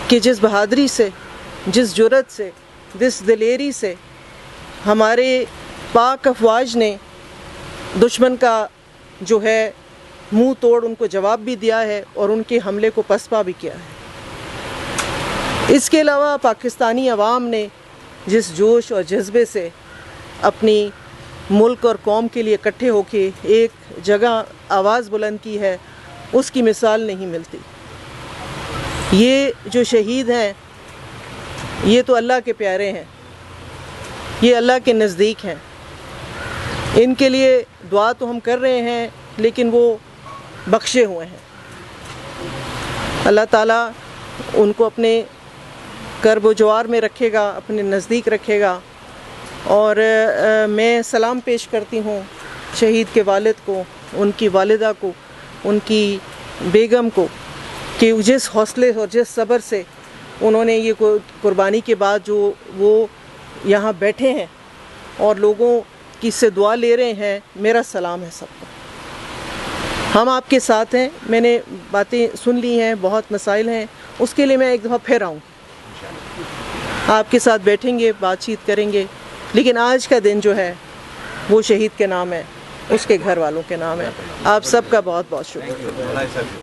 کہ جس بہادری سے، جس جرأت سے، جس دلیری سے ہمارے پاک افواج نے دشمن کا جو ہے منہ توڑ ان کو جواب بھی دیا ہے اور ان کے حملے کو پسپا بھی کیا ہے۔ اس کے علاوہ پاکستانی عوام نے جس جوش اور جذبے سے اپنی ملک اور قوم کے لیے اکٹھے ہو کے ایک جگہ آواز بلند کی ہے، اس کی مثال نہیں ملتی۔ یہ جو شہید ہیں یہ تو اللہ کے پیارے ہیں، یہ اللہ کے نزدیک ہیں۔ ان کے لیے دعا تو ہم کر رہے ہیں لیکن وہ بخشے ہوئے ہیں۔ اللہ تعالیٰ ان کو اپنے کرب و جوار میں رکھے گا، اپنے نزدیک رکھے گا۔ اور میں سلام پیش کرتی ہوں شہید کے والد کو، ان کی والدہ کو، ان کی بیگم کو، کہ جس حوصلے اور جس صبر سے انہوں نے یہ قربانی کے بعد جو وہ یہاں بیٹھے ہیں اور لوگوں کی سے دعا لے رہے ہیں، میرا سلام ہے سب کو۔ ہم آپ کے ساتھ ہیں۔ میں نے باتیں سن لی ہیں، بہت مسائل ہیں، اس کے لیے میں ایک دفعہ پھر آؤں، آپ کے ساتھ بیٹھیں گے، بات چیت کریں گے۔ لیکن آج کا دن جو ہے وہ شہید کے نام ہے، اس کے گھر والوں کے نام ہے۔ آپ سب کا بہت بہت شکریہ۔